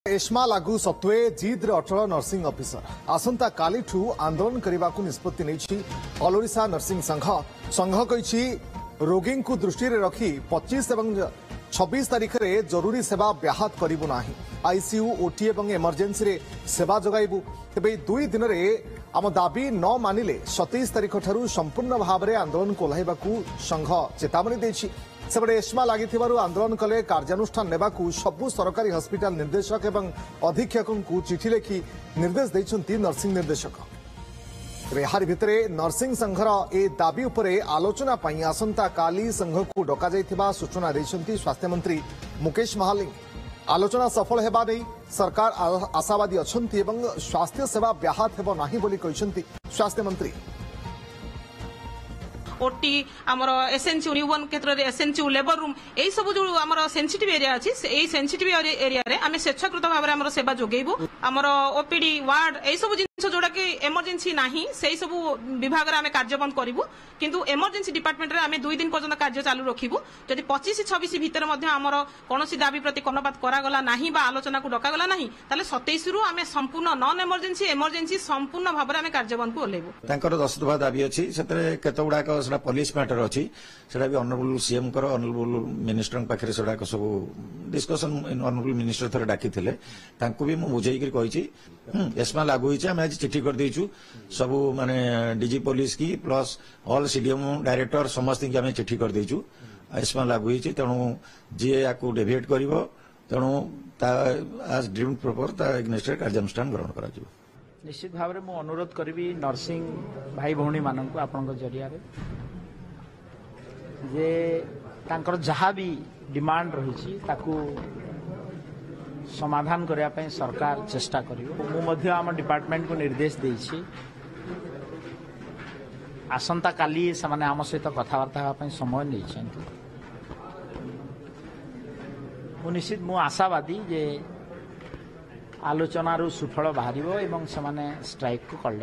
ESMA लागू सत्वे जिद्रे अटल nursing officer आसंता कालीठू आंदोलन करने को निष्पत्ति नहीं ऑल ओडिशा नर्सिंग संघ कही रोगी को दृष्टि रखी 25 और 26 तारीख में जरूरी सेवा ब्याहत करूँ ना आईसीयू ओटी और इमरजेंसी रे सेवा जगाइबू तेज 2 दिन में आम दाबी न मानिले 27 तारीख ठारू संपूर्ण भाव में आंदोलन को ओह्लाइबाकू संघ चेतावनी देछि। सेपटे एस्मा लगी आंदोलन कले कार्यानुष्ठान नेबाकू सबु सरकारी हस्पिटाल निर्देशक एवं अधीक्षकों को चिठी लिखि निर्देश देइछन्ति नर्सिंग निर्देशक। यार भितरे नर्सिंग संघर ए दाबी उपरे आलोचना पई आसंता काली संघ को डका जाइथिबा सूचना देइछन्ति स्वास्थ्य मंत्री मुकेश महालिंग। आलोचना सफल हेबा नै सरकार आशावादी अछन्ति एवं स्वास्थ्य सेवा ब्याहत हेबो नाही बोली कहिसन्ति स्वास्थ्य मंत्री। ओटी आमर एसएनसी न्यूबर्न क्षेत्र में एसएनसी लेबर रूम यही सब जो आमर सेंसिटिव एरिया अच्छी यही सेंसिटिव एरिया रे आम स्वेच्छाकृत भाव में आमर सेवा जोगेबू आमर ओपीडी वार्ड यही सब जिन जोड़ा कि इमरजेंसी नाही से सब विभाग में आम कार्य बंद करूँ किंतु इमरजेंसी डिपार्टमेंट में आम 2 दिन पर्यंत कार्य चालू रखू जदि 25-26 भितर आमर कौन दाबी प्रति कर्णपात करागला नहीं बा आलोचना को डकागला नहीं ताले 27 रु आम संपूर्ण नॉन इमरजेंसी इमरजेंसी संपूर्ण भाव में आम कार्य बंद को ओह्लेबू। 10 दफा दाबी अच्छी केत गुड़ाक पुलिस मैटर अच्छी से ऑनरेबल सीएम ऑनरेबल मिनिस्टर पाखे से सब डिस्कसन ऑनरेबल मिनिस्टर थे डाकी भी मुझे कही एस्मा लागू होमें आज चिठी कर देचु सब माने डीजी पुलिस की प्लस ऑल सीडीएम डायरेक्टर समस्त की आम चिठी कर देचु एस्मा लागू होती तेणु जी या डेविएट कर तेणु आज ड्रीम प्रॉपर कार्यानुष्ठान ग्रहण कर निश्चित भाव में अनुरोध करी नर्सिंग भाई भौणी मानक आपण जरिया जे तांकर जहाँ भी डिमांड रही समाधान करने सरकार चेष्टा कर आम डिपार्टमेंट को निर्देश देछि आसंता काली से आम सहित कथबार्ता होगापी समय नहीं निश्चित मु आशावादी जे आलोचनारू सुफल बाहर एवं से स्ट्राइक को कल